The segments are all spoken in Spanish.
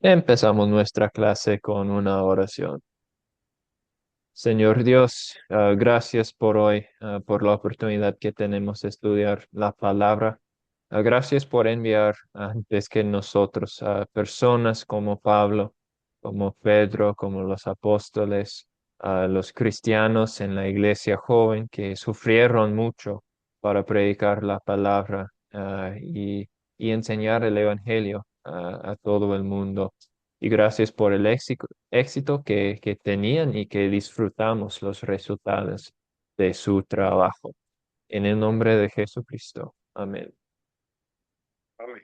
Empezamos nuestra clase con una oración. Señor Dios, gracias por hoy, por la oportunidad que tenemos de estudiar la palabra. Gracias por enviar antes que nosotros a personas como Pablo, como Pedro, como los apóstoles, a los cristianos en la iglesia joven que sufrieron mucho para predicar la palabra, y enseñar el evangelio a todo el mundo. Y gracias por el éxito que tenían y que disfrutamos los resultados de su trabajo. En el nombre de Jesucristo. Amén. Amén.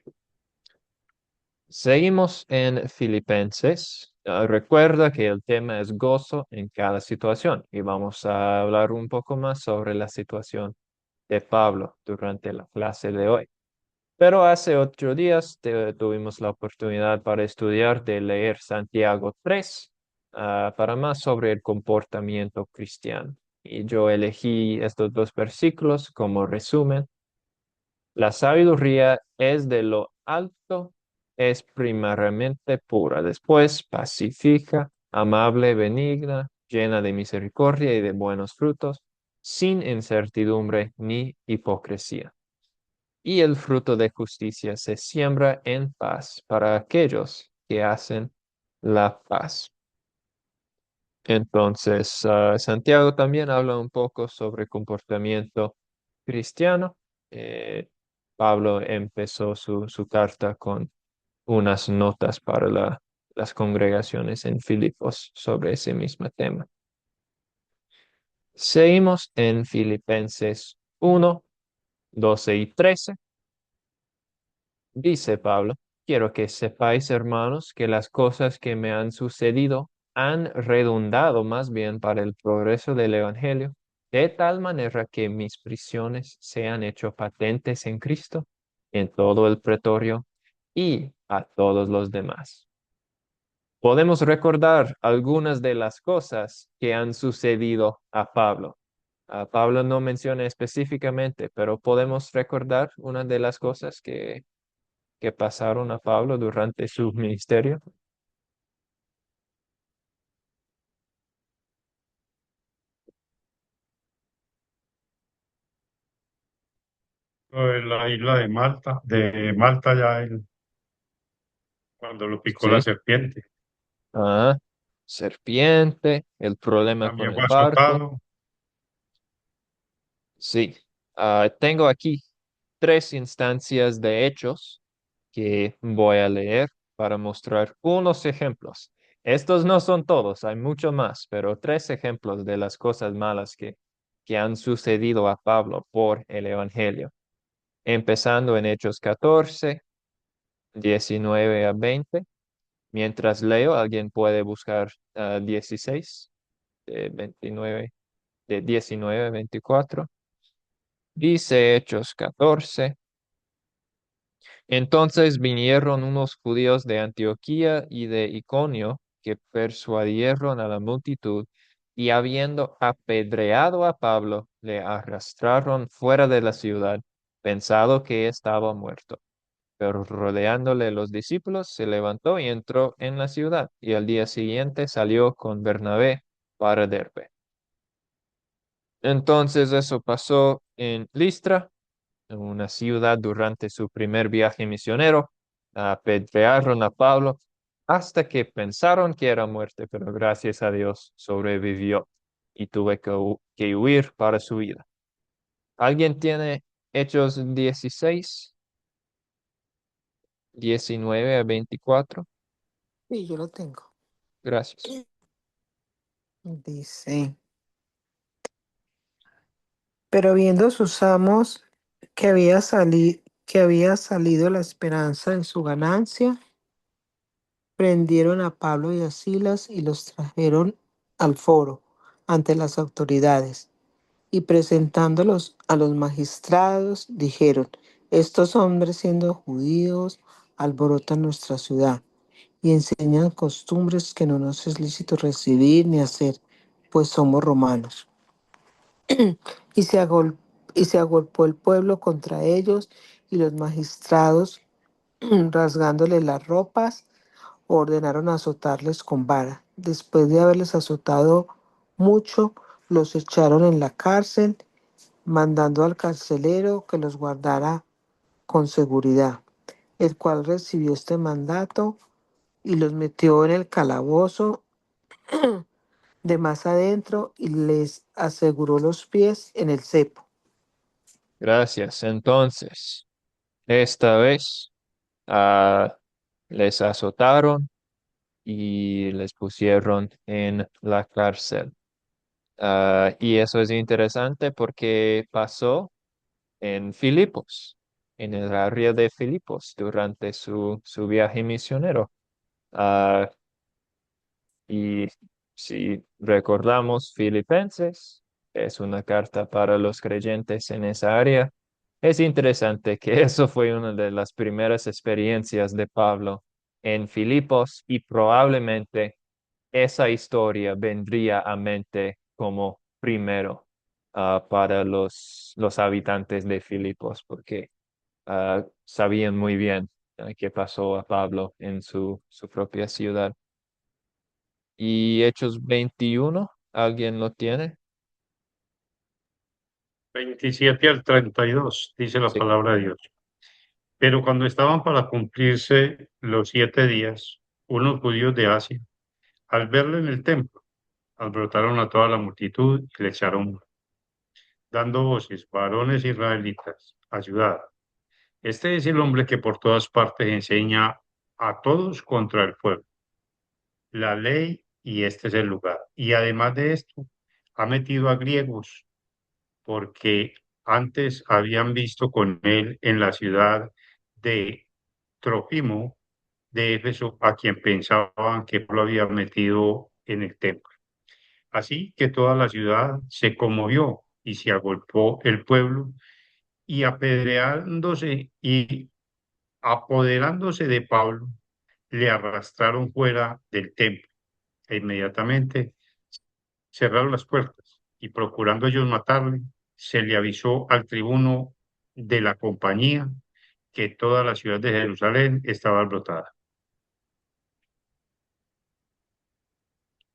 Seguimos en Filipenses. Recuerda que el tema es gozo en cada situación y vamos a hablar un poco más sobre la situación de Pablo durante la clase de hoy. Pero hace 8 días tuvimos la oportunidad para estudiar de leer Santiago 3, para más sobre el comportamiento cristiano. Y yo elegí estos dos versículos como resumen. La sabiduría es de lo alto, es primariamente pura, después pacífica, amable, benigna, llena de misericordia y de buenos frutos, sin incertidumbre ni hipocresía. Y el fruto de justicia se siembra en paz para aquellos que hacen la paz. Entonces, Santiago también habla un poco sobre comportamiento cristiano. Eh, Pablo empezó su carta con unas notas para las congregaciones en Filipos sobre ese mismo tema. Seguimos en Filipenses 1, 12 y 13. Dice Pablo, quiero que sepáis, hermanos, que las cosas que me han sucedido han redundado más bien para el progreso del Evangelio, de tal manera que mis prisiones se han hecho patentes en Cristo, en todo el pretorio y a todos los demás. Podemos recordar algunas de las cosas que han sucedido a Pablo. Pablo no menciona específicamente, pero podemos recordar una de las cosas que pasaron a Pablo durante su ministerio. La isla de Malta ya cuando lo picó la Sí. serpiente. Ah, serpiente, el problema con También el fue barco. azotado. Sí. Tengo aquí 3 instancias de hechos que voy a leer para mostrar unos ejemplos. Estos no son todos, hay mucho más, pero 3 ejemplos de las cosas malas que han sucedido a Pablo por el Evangelio. Empezando en Hechos 14, 19 a 20. Mientras leo, alguien puede buscar 16, de 29, de 19 a 24. Dice Hechos 14. Entonces vinieron unos judíos de Antioquía y de Iconio que persuadieron a la multitud y habiendo apedreado a Pablo, le arrastraron fuera de la ciudad, pensado que estaba muerto. Pero rodeándole los discípulos, se levantó y entró en la ciudad, y al día siguiente salió con Bernabé para Derbe. Entonces eso pasó en Listra, en una ciudad durante su primer viaje misionero. Apedrearon a Pablo hasta que pensaron que era muerte, pero gracias a Dios sobrevivió y tuvo que huir para su vida. ¿Alguien tiene Hechos 16, 19 a 24? Sí, yo lo tengo. Gracias. Dice, pero viendo sus amos que había salido la esperanza en su ganancia, prendieron a Pablo y a Silas y los trajeron al foro ante las autoridades. Y presentándolos a los magistrados, dijeron, estos hombres siendo judíos alborotan nuestra ciudad y enseñan costumbres que no nos es lícito recibir ni hacer, pues somos romanos. Y se agolpó el pueblo contra ellos y los magistrados, rasgándole las ropas, ordenaron azotarles con vara. Después de haberles azotado mucho, los echaron en la cárcel, mandando al carcelero que los guardara con seguridad, el cual recibió este mandato y los metió en el calabozo de más adentro y les aseguró los pies en el cepo. Gracias. Entonces, esta vez ah, les azotaron y les pusieron en la cárcel. Y eso es interesante porque pasó en Filipos, en el área de Filipos, durante su viaje misionero. Ah, y si recordamos Filipenses, es una carta para los creyentes en esa área. Es interesante que eso fue una de las primeras experiencias de Pablo en Filipos y probablemente esa historia vendría a mente como primero para los habitantes de Filipos, porque sabían muy bien qué pasó a Pablo en su propia ciudad. Y Hechos 21, ¿alguien lo tiene? 27 al 32 dice la Sí. palabra de Dios. Pero cuando estaban para cumplirse los 7 días, unos judíos de Asia, al verle en el templo, alborotaron a toda la multitud y le echaron, dando voces, varones israelitas, ayudad. Este es el hombre que por todas partes enseña a todos contra el pueblo, la ley, y este es el lugar. Y además de esto, ha metido a griegos porque antes habían visto con él en la ciudad de Trófimo de Éfeso, a quien pensaban que lo había metido en el templo. Así que toda la ciudad se conmovió y se agolpó el pueblo y apedreándose y apoderándose de Pablo, le arrastraron fuera del templo e inmediatamente cerraron las puertas y procurando ellos matarle, se le avisó al tribuno de la compañía que toda la ciudad de Jerusalén estaba alborotada.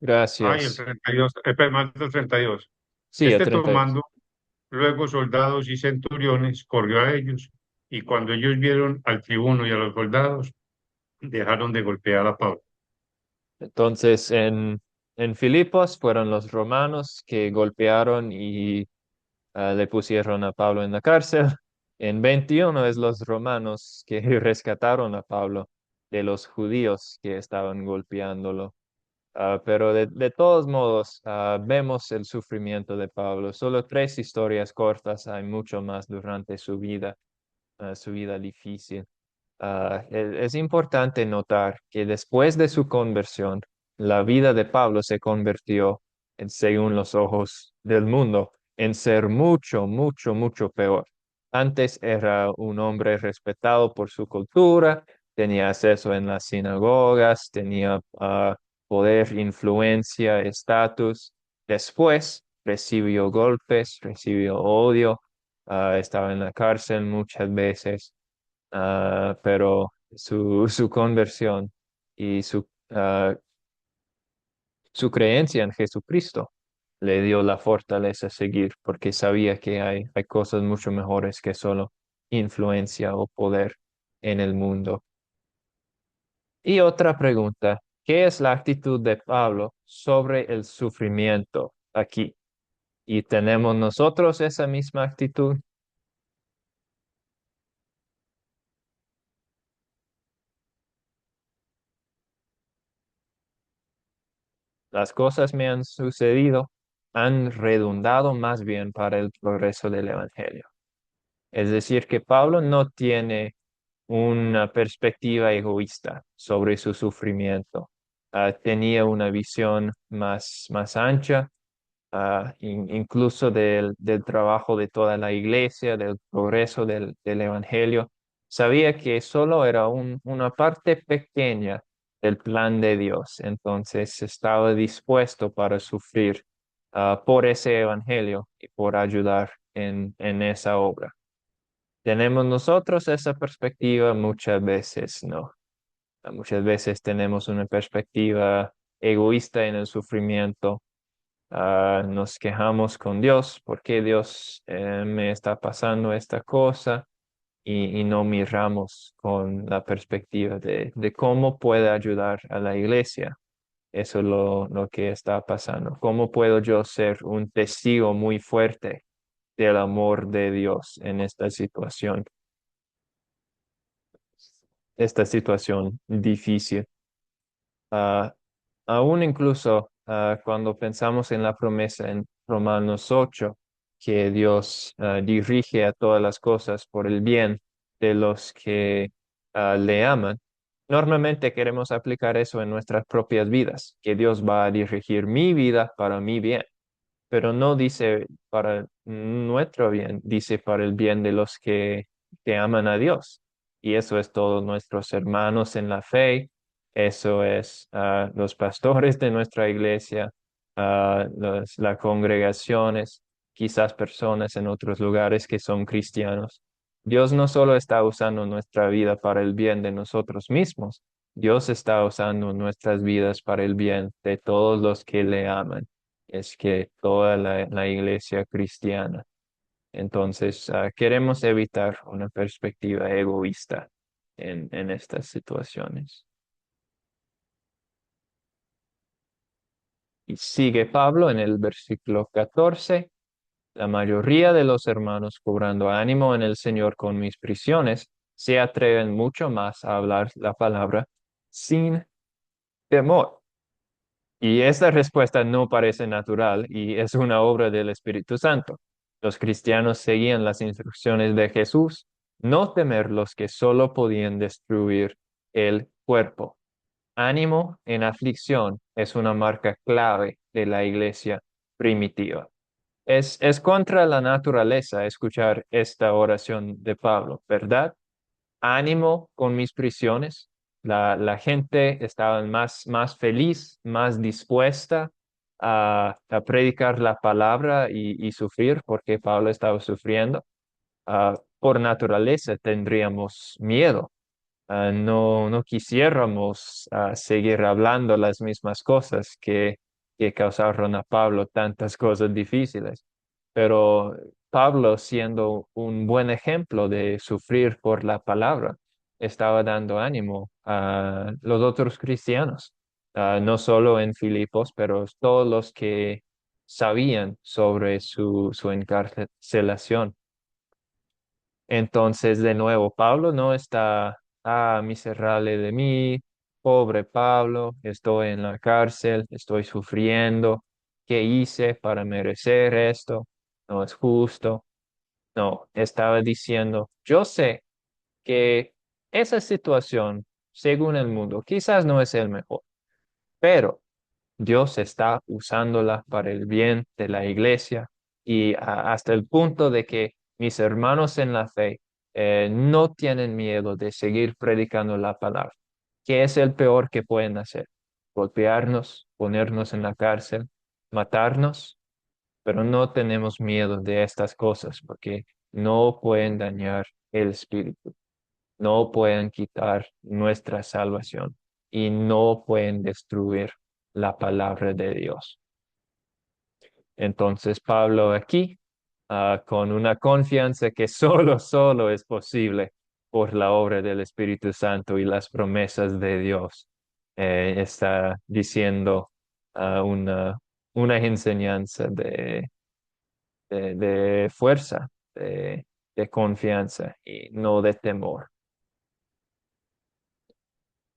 Ay, el Gracias. 32, más del 32. Sí, a Este 32. tomando luego soldados y centuriones corrió a ellos y cuando ellos vieron al tribuno y a los soldados, dejaron de golpear a Pablo. Entonces, en Filipos fueron los romanos que golpearon y le pusieron a Pablo en la cárcel. En 21 es los romanos que rescataron a Pablo de los judíos que estaban golpeándolo. Pero de todos modos, vemos el sufrimiento de Pablo. Solo tres historias cortas, hay mucho más durante su vida difícil. Es importante notar que después de su conversión, la vida de Pablo se convirtió, según los ojos del mundo, en ser mucho, mucho, mucho peor. Antes era un hombre respetado por su cultura, tenía acceso en las sinagogas, tenía poder, influencia, estatus. Después recibió golpes, recibió odio, estaba en la cárcel muchas veces, pero su conversión y su creencia en Jesucristo le dio la fortaleza a seguir, porque sabía que hay cosas mucho mejores que solo influencia o poder en el mundo. Y otra pregunta, ¿qué es la actitud de Pablo sobre el sufrimiento aquí? ¿Y tenemos nosotros esa misma actitud? Las cosas me han sucedido, han redundado más bien para el progreso del Evangelio. Es decir, que Pablo no tiene una perspectiva egoísta sobre su sufrimiento. Tenía una visión más ancha, incluso del trabajo de toda la iglesia, del progreso del evangelio. Sabía que solo era una parte pequeña del plan de Dios, entonces estaba dispuesto para sufrir por ese evangelio y por ayudar en esa obra. ¿Tenemos nosotros esa perspectiva? Muchas veces no. Muchas veces tenemos una perspectiva egoísta en el sufrimiento. Nos quejamos con Dios, ¿por qué Dios me está pasando esta cosa? Y no miramos con la perspectiva de cómo puede ayudar a la iglesia. Eso es lo que está pasando. ¿Cómo puedo yo ser un testigo muy fuerte del amor de Dios en esta situación difícil? Ah, Aún incluso cuando pensamos en la promesa en Romanos 8, que Dios dirige a todas las cosas por el bien de los que le aman, normalmente queremos aplicar eso en nuestras propias vidas, que Dios va a dirigir mi vida para mi bien, pero no dice para nuestro bien, dice para el bien de los que aman a Dios. Y eso es todos nuestros hermanos en la fe, eso es los pastores de nuestra iglesia, las congregaciones, quizás personas en otros lugares que son cristianos. Dios no solo está usando nuestra vida para el bien de nosotros mismos, Dios está usando nuestras vidas para el bien de todos los que le aman, es que toda la iglesia cristiana. Entonces, queremos evitar una perspectiva egoísta en estas situaciones. Y sigue Pablo en el versículo 14. La mayoría de los hermanos, cobrando ánimo en el Señor con mis prisiones, se atreven mucho más a hablar la palabra sin temor. Y esta respuesta no parece natural y es una obra del Espíritu Santo. Los cristianos seguían las instrucciones de Jesús, no temer los que solo podían destruir el cuerpo. Ánimo en aflicción es una marca clave de la iglesia primitiva. Es contra la naturaleza escuchar esta oración de Pablo, ¿verdad? Ánimo con mis prisiones. La gente estaba más feliz, más dispuesta a predicar la palabra y sufrir porque Pablo estaba sufriendo. Por naturaleza tendríamos miedo. No quisiéramos seguir hablando las mismas cosas que causaron a Pablo tantas cosas difíciles. Pero Pablo, siendo un buen ejemplo de sufrir por la palabra, estaba dando ánimo a los otros cristianos, no solo en Filipos, pero todos los que sabían sobre su encarcelación. Entonces, de nuevo, Pablo no está, miserable de mí, pobre Pablo, estoy en la cárcel, estoy sufriendo, ¿qué hice para merecer esto? No es justo. No, estaba diciendo, yo sé que esa situación, según el mundo, quizás no es el mejor, pero Dios está usándola para el bien de la iglesia y hasta el punto de que mis hermanos en la fe no tienen miedo de seguir predicando la palabra. ¿Qué es el peor que pueden hacer? Golpearnos, ponernos en la cárcel, matarnos, pero no tenemos miedo de estas cosas porque no pueden dañar el espíritu, no pueden quitar nuestra salvación y no pueden destruir la palabra de Dios. Entonces Pablo aquí, con una confianza que solo es posible por la obra del Espíritu Santo y las promesas de Dios, está diciendo una enseñanza de fuerza, de confianza y no de temor.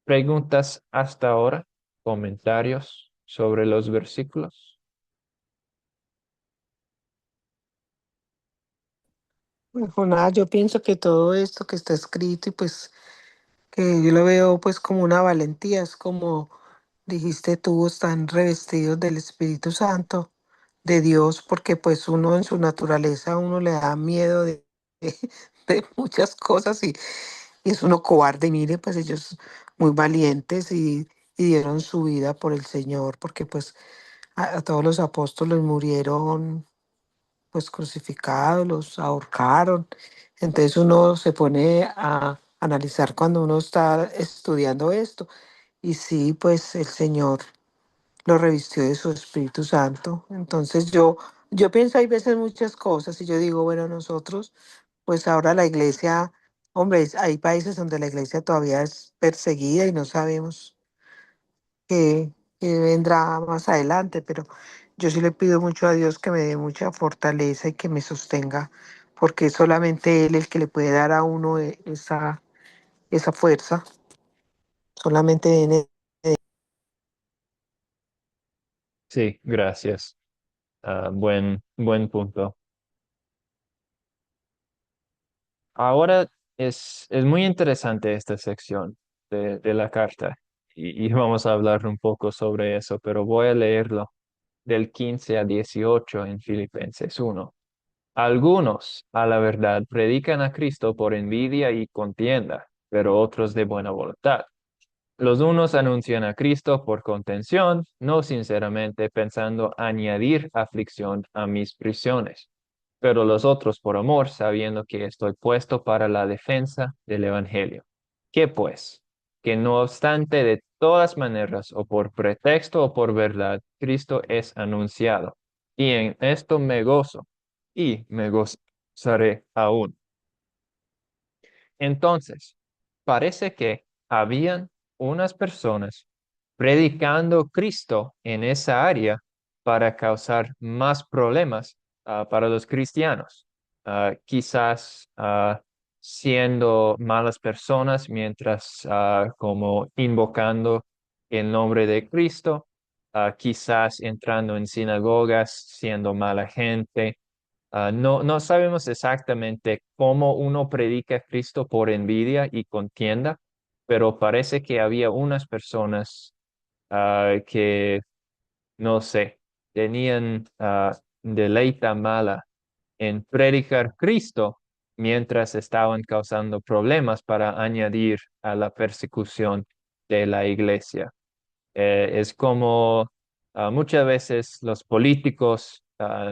¿Preguntas hasta ahora? ¿Comentarios sobre los versículos? Bueno, nada, yo pienso que todo esto que está escrito y pues que yo lo veo pues como una valentía, es como dijiste tú, están revestidos del Espíritu Santo, de Dios, porque pues uno en su naturaleza, uno le da miedo de, de muchas cosas y es uno cobarde. Y mire, pues ellos muy valientes y dieron su vida por el Señor, porque pues a todos los apóstoles murieron pues crucificados, los ahorcaron. Entonces uno se pone a analizar cuando uno está estudiando esto. Y sí, pues el Señor lo revistió de su Espíritu Santo. Entonces yo pienso hay veces muchas cosas y yo digo, bueno, nosotros, pues ahora la iglesia, hombre, hay países donde la iglesia todavía es perseguida y no sabemos qué, qué vendrá más adelante, pero yo sí le pido mucho a Dios que me dé mucha fortaleza y que me sostenga, porque es solamente Él el que le puede dar a uno esa fuerza, solamente en Él. Sí, gracias. Buen punto. Ahora es muy interesante esta sección de la carta y vamos a hablar un poco sobre eso, pero voy a leerlo del 15 a 18 en Filipenses 1. Algunos, a la verdad, predican a Cristo por envidia y contienda, pero otros de buena voluntad. Los unos anuncian a Cristo por contención, no sinceramente pensando añadir aflicción a mis prisiones, pero los otros por amor, sabiendo que estoy puesto para la defensa del Evangelio. ¿Qué pues? Que no obstante de todas maneras, o por pretexto o por verdad, Cristo es anunciado. Y en esto me gozo, y me gozaré aún. Entonces, parece que habían unas personas predicando Cristo en esa área para causar más problemas para los cristianos. Quizás siendo malas personas mientras como invocando el nombre de Cristo, quizás entrando en sinagogas siendo mala gente. No sabemos exactamente cómo uno predica a Cristo por envidia y contienda, pero parece que había unas personas que, no sé, tenían deleita mala en predicar Cristo mientras estaban causando problemas para añadir a la persecución de la iglesia. Es como muchas veces los políticos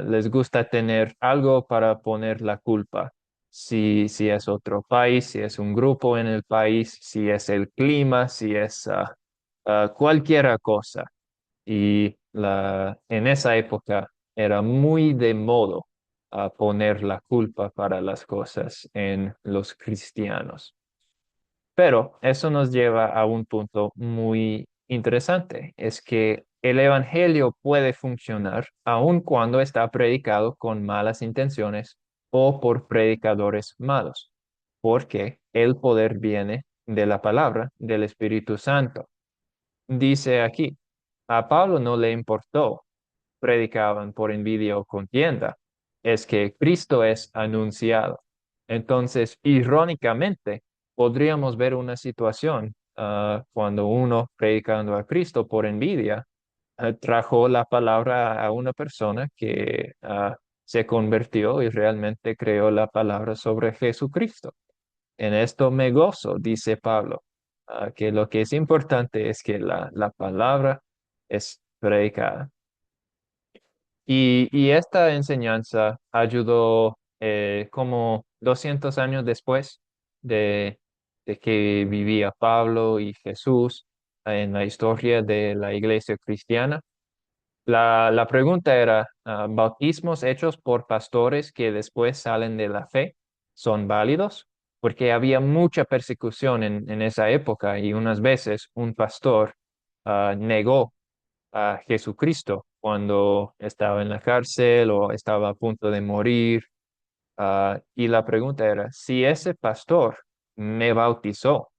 les gusta tener algo para poner la culpa. Si es otro país, si es un grupo en el país, si es el clima, si es cualquier cosa. Y en esa época era muy de modo poner la culpa para las cosas en los cristianos. Pero eso nos lleva a un punto muy interesante, es que el Evangelio puede funcionar aun cuando está predicado con malas intenciones o por predicadores malos, porque el poder viene de la palabra del Espíritu Santo. Dice aquí, a Pablo no le importó predicaban por envidia o contienda, es que Cristo es anunciado. Entonces, irónicamente, podríamos ver una situación cuando uno predicando a Cristo por envidia trajo la palabra a una persona que se convirtió y realmente creó la palabra sobre Jesucristo. En esto me gozo, dice Pablo, que lo que es importante es que la palabra es predicada. Y esta enseñanza ayudó como 200 años después de, de que vivía Pablo y Jesús en la historia de la iglesia cristiana. La pregunta era, ¿bautismos hechos por pastores que después salen de la fe son válidos? Porque había mucha persecución en esa época y unas veces un pastor negó a Jesucristo cuando estaba en la cárcel o estaba a punto de morir. Y la pregunta era, si ese pastor me bautizó,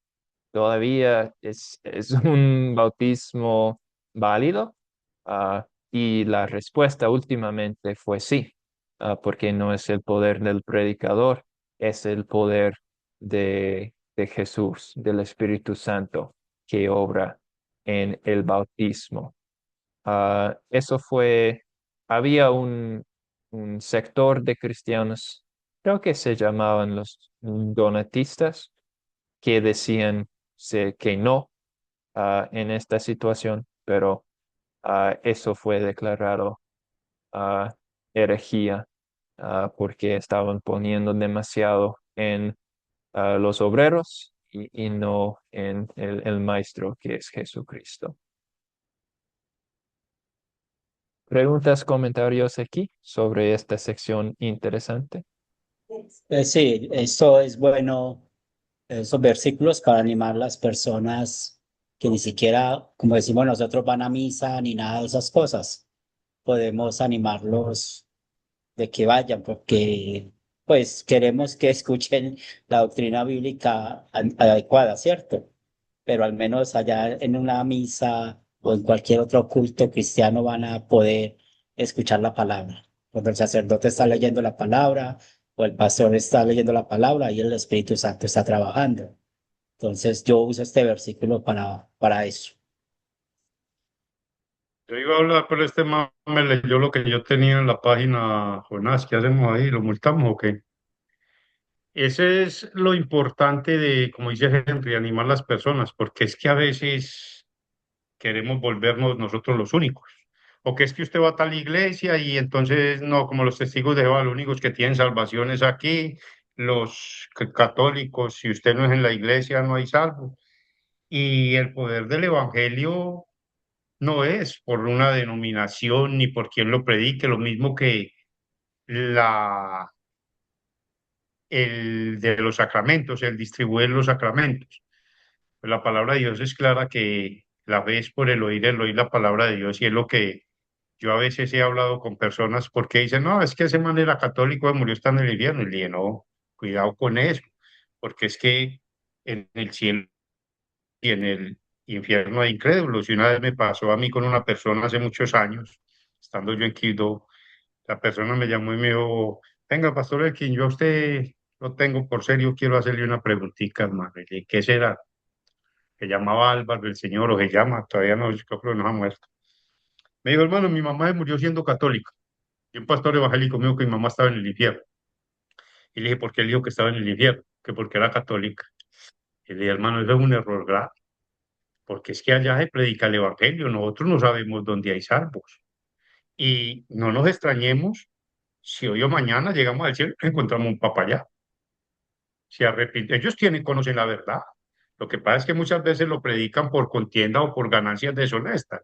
¿todavía es un bautismo válido? Y la respuesta últimamente fue sí, porque no es el poder del predicador, es el poder de Jesús, del Espíritu Santo, que obra en el bautismo. Eso fue, había un sector de cristianos, creo que se llamaban los donatistas, que decían que no en esta situación, pero eso fue declarado ah, herejía porque estaban poniendo demasiado en los obreros y no en el Maestro que es Jesucristo. ¿Preguntas, comentarios aquí sobre esta sección interesante? Sí, eso es bueno, esos versículos para animar a las personas que ni siquiera, como decimos nosotros, van a misa ni nada de esas cosas. Podemos animarlos de que vayan, porque pues queremos que escuchen la doctrina bíblica adecuada, ¿cierto? Pero al menos allá en una misa o en cualquier otro culto cristiano van a poder escuchar la palabra. Cuando el sacerdote está leyendo la palabra o el pastor está leyendo la palabra y el Espíritu Santo está trabajando. Entonces yo uso este versículo para eso. Yo iba a hablar, pero este man me leyó lo que yo tenía en la página. Jonás, ¿qué hacemos ahí? ¿Lo multamos o qué? Ese es lo importante de, como dice Henry, animar a las personas, porque es que a veces queremos volvernos nosotros los únicos. O que es que usted va a tal iglesia y entonces, no, como los testigos de Jehová, los únicos que tienen salvación es aquí, los católicos, si usted no es en la iglesia, no hay salvo. Y el poder del evangelio no es por una denominación ni por quien lo predique, lo mismo que la, el de los sacramentos, el distribuir los sacramentos. Pues la palabra de Dios es clara que la fe es por el oír la palabra de Dios y es lo que yo a veces he hablado con personas porque dicen, no, es que ese man era católico, murió está en el infierno. Y le dije, no, cuidado con eso, porque es que en el cielo y en el infierno hay incrédulos. Y una vez me pasó a mí con una persona hace muchos años, estando yo en Quito, la persona me llamó y me dijo, venga, Pastor Elkin, yo a usted lo tengo por serio, quiero hacerle una preguntita, hermano. Y le dije, ¿qué será? Que llamaba Álvaro el Señor, o se llama, todavía no, yo creo que no ha muerto. Me dijo, hermano, mi mamá se murió siendo católica. Y un pastor evangélico me dijo que mi mamá estaba en el infierno. Y le dije, ¿por qué él dijo que estaba en el infierno? Que porque era católica. Y le dije, hermano, eso es un error grave, porque es que allá se predica el evangelio, nosotros no sabemos dónde hay salvos. Y no nos extrañemos si hoy o mañana llegamos al cielo y encontramos un papa allá. Se arrepiente. Ellos tienen, conocen la verdad. Lo que pasa es que muchas veces lo predican por contienda o por ganancias deshonestas.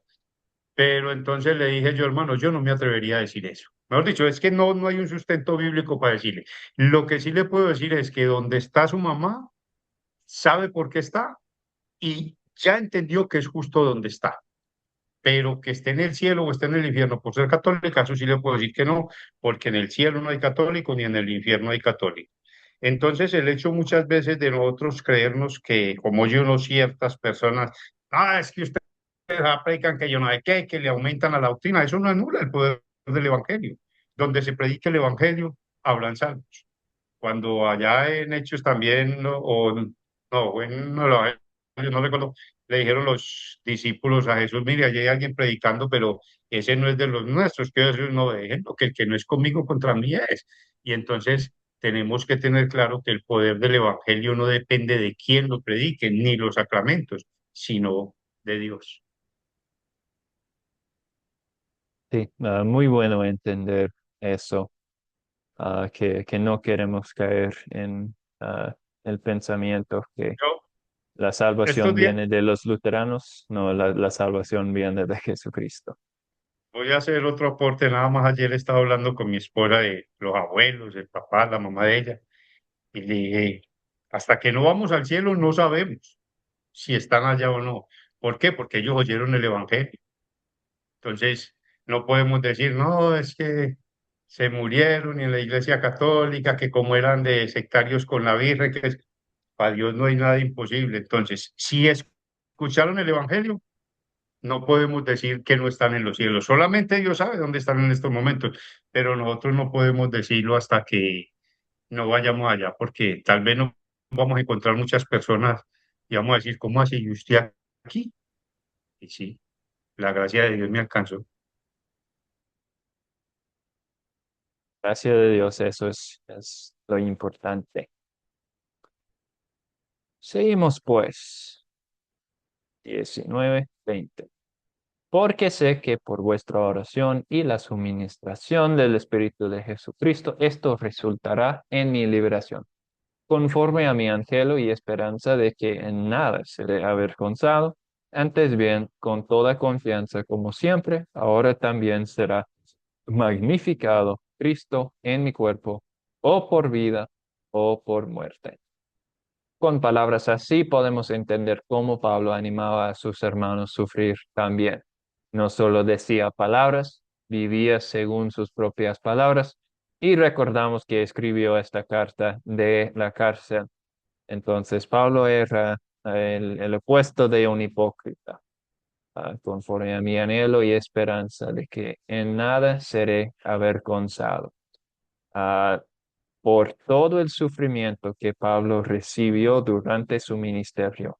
Pero entonces le dije yo, hermano, yo no me atrevería a decir eso. Mejor dicho, es que no hay un sustento bíblico para decirle. Lo que sí le puedo decir es que donde está su mamá, sabe por qué está y ya entendió que es justo donde está. Pero que esté en el cielo o esté en el infierno por ser católica, eso sí le puedo decir que no, porque en el cielo no hay católico ni en el infierno hay católico. Entonces, el hecho muchas veces de nosotros creernos que, como yo no ciertas personas, es que ustedes predican que yo no sé qué, que le aumentan a la doctrina, eso no anula el poder del Evangelio. Donde se predique el Evangelio, hablan salvos. Cuando allá en Hechos también, no, bueno, no recuerdo, le dijeron los discípulos a Jesús, mire, allí hay alguien predicando, pero ese no es de los nuestros, que ellos no dejen, que el que no es conmigo contra mí es. Y entonces tenemos que tener claro que el poder del Evangelio no depende de quién lo predique, ni los sacramentos, sino de Dios. Sí, muy bueno entender eso, que no queremos caer en el pensamiento que Yo, la estos salvación días viene de los luteranos, no, la salvación viene de Jesucristo. voy a hacer otro aporte, nada más ayer estaba hablando con mi esposa de los abuelos, el papá, la mamá de ella. Y le dije, hasta que no vamos al cielo no sabemos si están allá o no. ¿Por qué? Porque ellos oyeron el Evangelio. Entonces, no podemos decir, no, es que se murieron en la Iglesia Católica, que como eran de sectarios con la Virgen, para Dios no hay nada imposible. Entonces, si escucharon el Evangelio, no podemos decir que no están en los cielos. Solamente Dios sabe dónde están en estos momentos, pero nosotros no podemos decirlo hasta que no vayamos allá, porque tal vez no vamos a encontrar muchas personas y vamos a decir, ¿cómo así? ¿Y usted aquí? Y sí, la gracia de Dios me alcanzó. Gracias de Dios, eso es lo importante. Seguimos pues, 19:20. Porque sé que por vuestra oración y la suministración del Espíritu de Jesucristo, esto resultará en mi liberación. conforme a mi anhelo y esperanza de que en nada seré avergonzado, antes bien, con toda confianza, como siempre, ahora también será magnificado Cristo en mi cuerpo, o por vida o por muerte. Con palabras así podemos entender cómo Pablo animaba a sus hermanos a sufrir también. No solo decía palabras, vivía según sus propias palabras, y recordamos que escribió esta carta de la cárcel. Entonces Pablo era el opuesto de un hipócrita, conforme a mi anhelo y esperanza de que en nada seré avergonzado. Ah, por todo el sufrimiento que Pablo recibió durante su ministerio,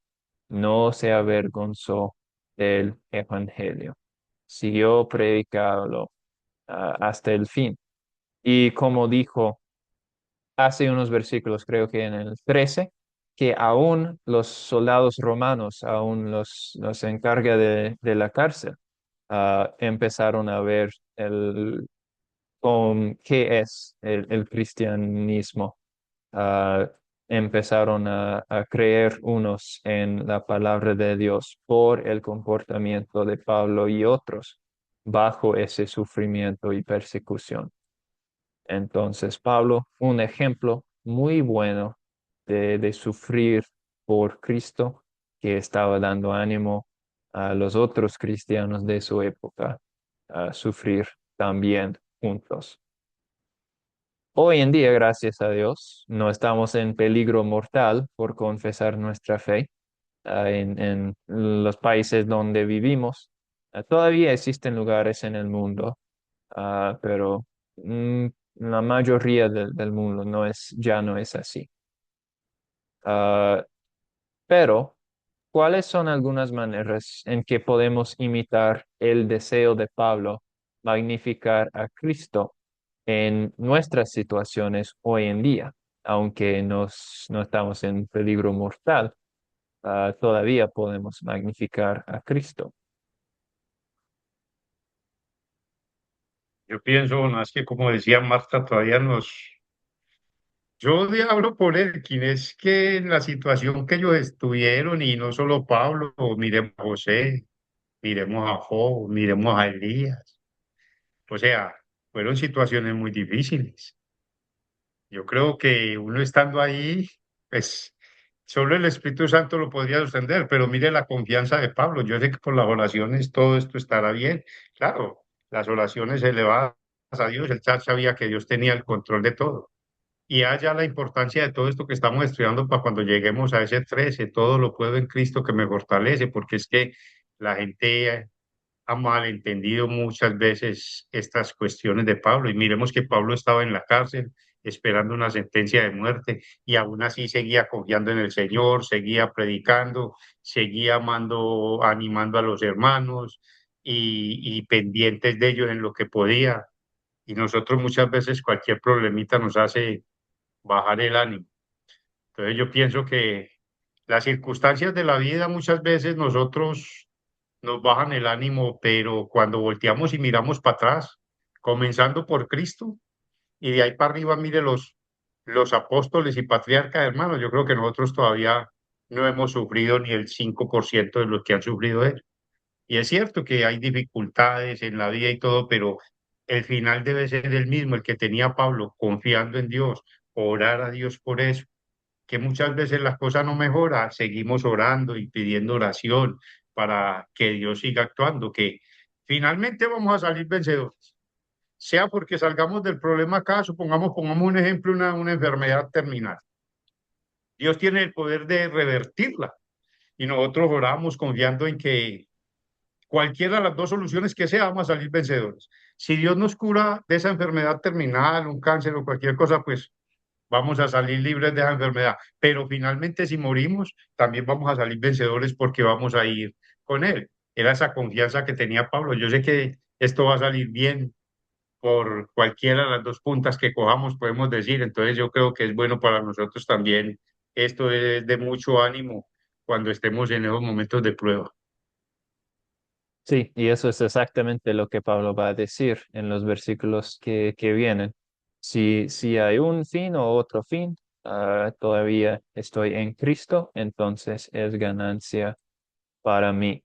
no se avergonzó del evangelio. Siguió predicándolo hasta el fin. Y como dijo hace unos versículos, creo que en el 13, que aún los soldados romanos, aún los encarga de la cárcel, empezaron a ver con qué es el cristianismo. ah, Empezaron a creer unos en la palabra de Dios por el comportamiento de Pablo y otros bajo ese sufrimiento y persecución. Entonces, Pablo, un ejemplo muy bueno de sufrir por Cristo, que estaba dando ánimo a los otros cristianos de su época a sufrir también juntos. Hoy en día, gracias a Dios, no estamos en peligro mortal por confesar nuestra fe en los países donde vivimos. Todavía existen lugares en el mundo, pero mm, la mayoría del mundo ya no es así. Ah, pero, ¿cuáles son algunas maneras en que podemos imitar el deseo de Pablo, magnificar a Cristo en nuestras situaciones hoy en día? Aunque no estamos en peligro mortal, todavía podemos magnificar a Cristo. Yo pienso, bueno, es que como decía Marta, todavía yo hablo por Elkin, es que en la situación que ellos estuvieron, y no solo Pablo, miremos a José, miremos a Job, miremos a Elías, o sea, fueron situaciones muy difíciles. Yo creo que uno estando ahí, pues solo el Espíritu Santo lo podría sostener, pero mire la confianza de Pablo. Yo sé que por las oraciones todo esto estará bien. Claro, las oraciones elevadas a Dios, él ya sabía que Dios tenía el control de todo. Y allá la importancia de todo esto que estamos estudiando para cuando lleguemos a ese 13 todo lo puedo en Cristo que me fortalece, porque es que la gente ha malentendido muchas veces estas cuestiones de Pablo. Y miremos que Pablo estaba en la cárcel esperando una sentencia de muerte y aún así seguía confiando en el Señor, seguía predicando, seguía amando, animando a los hermanos y pendientes de ellos en lo que podía. Y nosotros muchas veces cualquier problemita nos hace bajar el ánimo. Entonces yo pienso que las circunstancias de la vida muchas veces nosotros nos bajan el ánimo, pero cuando volteamos y miramos para atrás, comenzando por Cristo, y de ahí para arriba, mire los apóstoles y patriarcas, hermanos, yo creo que nosotros todavía no hemos sufrido ni el 5% de lo que han sufrido ellos. Y es cierto que hay dificultades en la vida y todo, pero el final debe ser el mismo, el que tenía Pablo, confiando en Dios, orar a Dios por eso que muchas veces las cosas no mejoran, seguimos orando y pidiendo oración para que Dios siga actuando, que finalmente vamos a salir vencedores. Sea porque salgamos del problema acá, pongamos un ejemplo, una enfermedad terminal. Dios tiene el poder de revertirla y nosotros oramos confiando en que cualquiera de las dos soluciones que sea, vamos a salir vencedores. Si Dios nos cura de esa enfermedad terminal, un cáncer o cualquier cosa, pues vamos a salir libres de esa enfermedad. Pero finalmente si morimos, también vamos a salir vencedores porque vamos a ir con Él. Era esa confianza que tenía Pablo. Yo sé que esto va a salir bien por cualquiera de las dos puntas que cojamos, podemos decir. Entonces yo creo que es bueno para nosotros también. Esto es de mucho ánimo cuando estemos en esos momentos de prueba. Sí, y eso es exactamente lo que Pablo va a decir en los versículos que vienen. Si hay un fin o otro fin, todavía estoy en Cristo, entonces es ganancia para mí.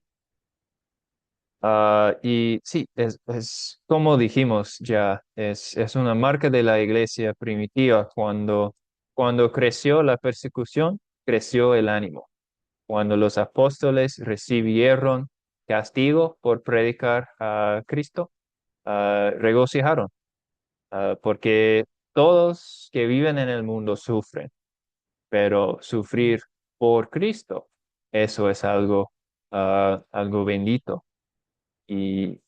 Y sí, es como dijimos ya, es una marca de la iglesia primitiva. Cuando creció la persecución, creció el ánimo. Cuando los apóstoles recibieron castigo por predicar a Cristo, regocijaron, porque todos que viven en el mundo sufren, pero sufrir por Cristo, eso es algo bendito. Y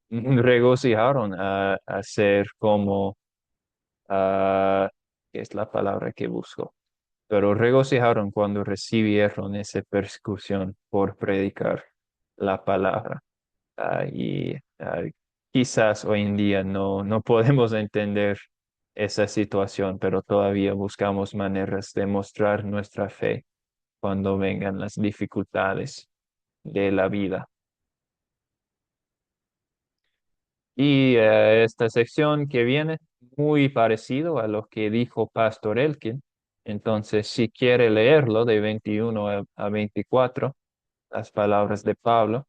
regocijaron a ser como, ah, ¿qué es la palabra que busco? Pero regocijaron cuando recibieron esa persecución por predicar la palabra. Y quizás hoy en día no podemos entender esa situación, pero todavía buscamos maneras de mostrar nuestra fe cuando vengan las dificultades de la vida. Y esta sección que viene, muy parecido a lo que dijo Pastor Elkin. Entonces, si quiere leerlo de 21 a 24, las palabras de Pablo.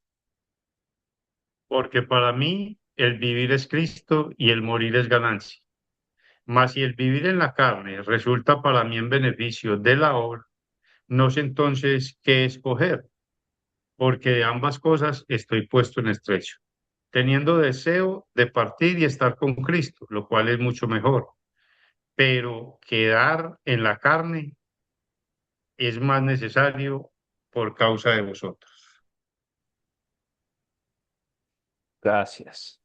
Porque para mí el vivir es Cristo y el morir es ganancia. Mas si el vivir en la carne resulta para mí en beneficio de la obra, no sé entonces qué escoger, porque de ambas cosas estoy puesto en estrecho, teniendo deseo de partir y estar con Cristo, lo cual es mucho mejor, pero quedar en la carne es más necesario por causa de vosotros. Gracias.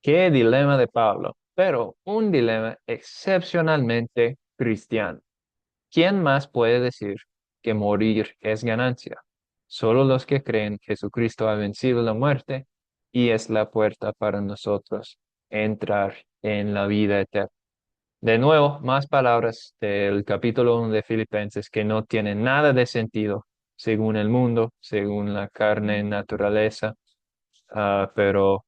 Qué dilema de Pablo, pero un dilema excepcionalmente cristiano. ¿Quién más puede decir que morir es ganancia? Solo los que creen que Jesucristo ha vencido la muerte y es la puerta para nosotros entrar en la vida eterna. De nuevo, más palabras del capítulo 1 de Filipenses que no tienen nada de sentido según el mundo, según la carne, naturaleza, pero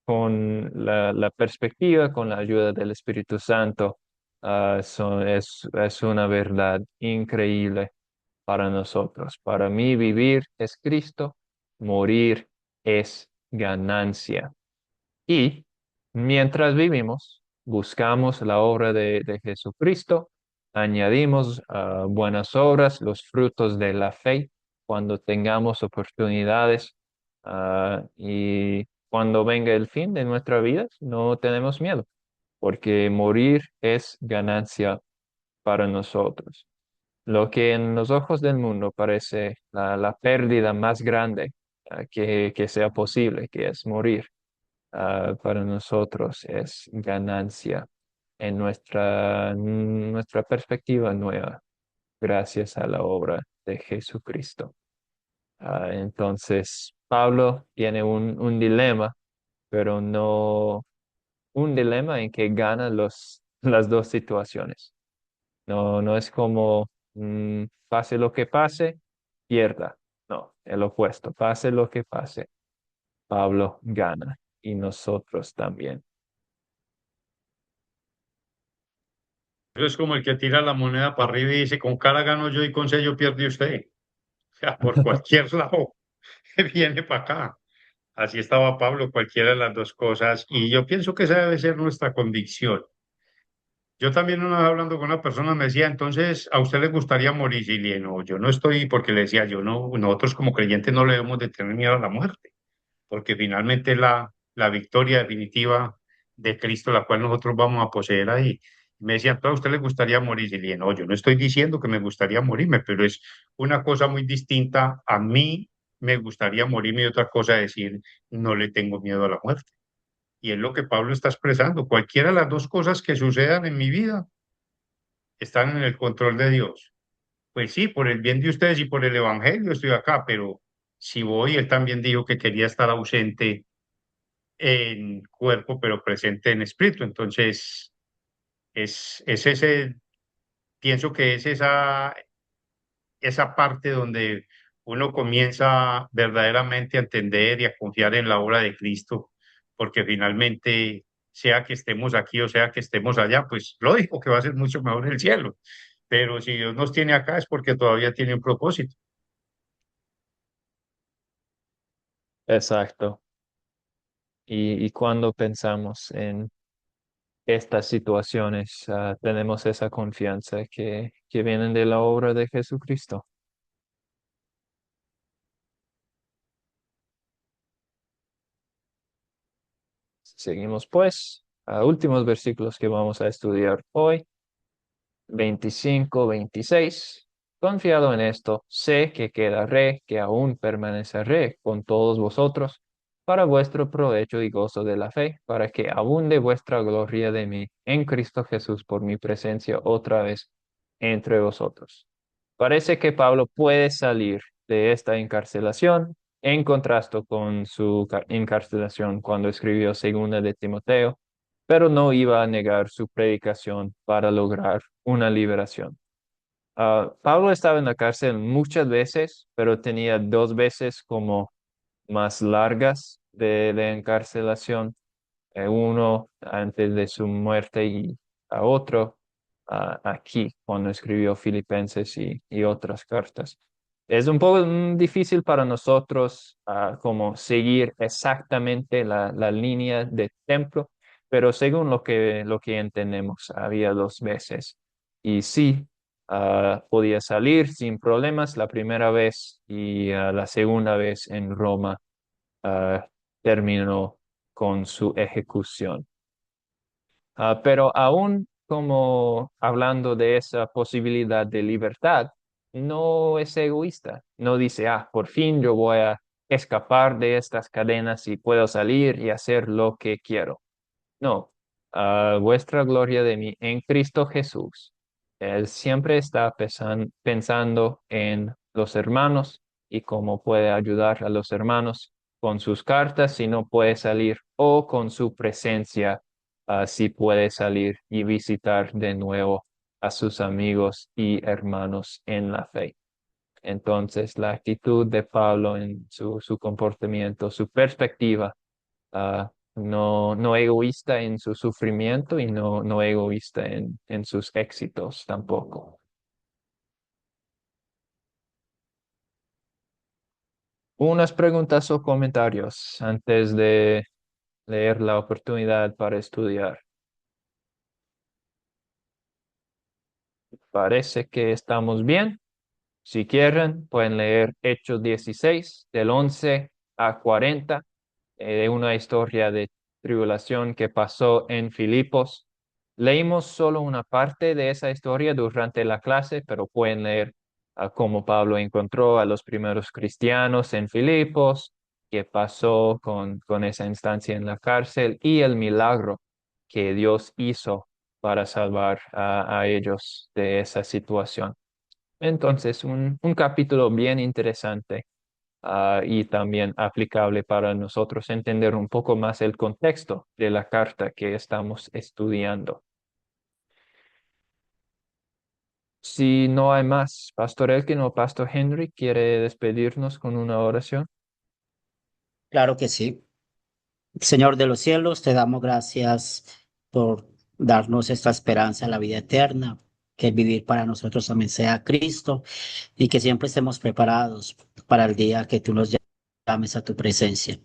con la perspectiva, con la ayuda del Espíritu Santo, es una verdad increíble para nosotros. Para mí vivir es Cristo, morir es ganancia. Y mientras vivimos, buscamos la obra de Jesucristo, añadimos buenas obras, los frutos de la fe, cuando tengamos oportunidades y cuando venga el fin de nuestra vida, no tenemos miedo, porque morir es ganancia para nosotros. Lo que en los ojos del mundo parece la pérdida más grande que sea posible, que es morir, para nosotros es ganancia en nuestra perspectiva nueva, gracias a la obra de Jesucristo. Entonces, Pablo tiene un dilema, pero no un dilema en que gana las dos situaciones. No es como pase lo que pase, pierda. No, el opuesto. Pase lo que pase, Pablo gana y nosotros también. Eso es como el que tira la moneda para arriba y dice, con cara gano yo y con sello pierde usted. O sea, por cualquier lado viene para acá. Así estaba Pablo, cualquiera de las dos cosas. Y yo pienso que esa debe ser nuestra convicción. Yo también una vez hablando con una persona me decía, entonces, ¿a usted le gustaría morir? Y le dije, no, yo no estoy, porque le decía, yo no, nosotros como creyentes no le debemos de tener miedo a la muerte, porque finalmente es la victoria definitiva de Cristo, la cual nosotros vamos a poseer ahí. Y me decían, ¿a usted le gustaría morir? Y le dije, no, yo no estoy diciendo que me gustaría morirme, pero es una cosa muy distinta. A mí me gustaría morirme y otra cosa decir, no le tengo miedo a la muerte. Y es lo que Pablo está expresando. Cualquiera de las dos cosas que sucedan en mi vida están en el control de Dios. Pues sí, por el bien de ustedes y por el Evangelio estoy acá, pero si voy, él también dijo que quería estar ausente en cuerpo, pero presente en espíritu. Entonces, es ese, pienso que es esa parte donde uno comienza verdaderamente a entender y a confiar en la obra de Cristo, porque finalmente sea que estemos aquí o sea que estemos allá, pues lógico que va a ser mucho mejor el cielo. Pero si Dios nos tiene acá es porque todavía tiene un propósito. Exacto. Y cuando pensamos en estas situaciones, tenemos esa confianza que vienen de la obra de Jesucristo. Seguimos pues a últimos versículos que vamos a estudiar hoy. 25, 26. Confiado en esto, sé que quedaré, que aún permaneceré con todos vosotros para vuestro provecho y gozo de la fe, para que abunde vuestra gloria de mí en Cristo Jesús por mi presencia otra vez entre vosotros. Parece que Pablo puede salir de esta encarcelación en contraste con su encarcelación cuando escribió Segunda de Timoteo, pero no iba a negar su predicación para lograr una liberación. Pablo estaba en la cárcel muchas veces, pero tenía dos veces como más largas de encarcelación, uno antes de su muerte y a otro aquí cuando escribió Filipenses y otras cartas. Es un poco difícil para nosotros como seguir exactamente la línea de templo, pero según lo que entendemos, había dos veces. Y sí, podía salir sin problemas la primera vez y la segunda vez en Roma terminó con su ejecución. Pero aún como hablando de esa posibilidad de libertad, no es egoísta. No dice, por fin yo voy a escapar de estas cadenas y puedo salir y hacer lo que quiero. No, vuestra gloria de mí en Cristo Jesús. Él siempre está pensando en los hermanos y cómo puede ayudar a los hermanos con sus cartas si no puede salir o con su presencia si puede salir y visitar de nuevo a sus amigos y hermanos en la fe. Entonces, la actitud de Pablo en su comportamiento, su perspectiva, no egoísta en su sufrimiento y no egoísta en sus éxitos tampoco. Unas preguntas o comentarios antes de leer la oportunidad para estudiar. Parece que estamos bien. Si quieren, pueden leer Hechos 16, del 11 a 40, de una historia de tribulación que pasó en Filipos. Leímos solo una parte de esa historia durante la clase, pero pueden leer cómo Pablo encontró a los primeros cristianos en Filipos, qué pasó con esa instancia en la cárcel y el milagro que Dios hizo para salvar a ellos de esa situación. Entonces, un capítulo bien interesante y también aplicable para nosotros entender un poco más el contexto de la carta que estamos estudiando. Si no hay más, Pastor Elkin o Pastor Henry, ¿quiere despedirnos con una oración? Claro que sí. Señor de los cielos, te damos gracias por darnos esta esperanza en la vida eterna, que el vivir para nosotros también sea Cristo y que siempre estemos preparados para el día que tú nos llames a tu presencia.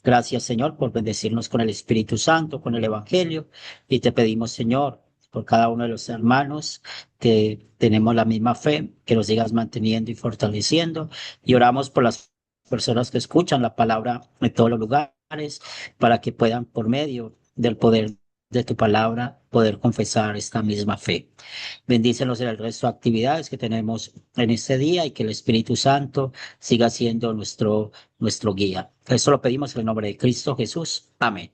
Gracias, Señor, por bendecirnos con el Espíritu Santo, con el Evangelio, y te pedimos, Señor, por cada uno de los hermanos que tenemos la misma fe, que los sigas manteniendo y fortaleciendo, y oramos por las personas que escuchan la palabra en todos los lugares, para que puedan, por medio del poder de tu palabra, poder confesar esta misma fe. Bendícenos en el resto de actividades que tenemos en este día y que el Espíritu Santo siga siendo nuestro guía. Eso lo pedimos en el nombre de Cristo Jesús. Amén.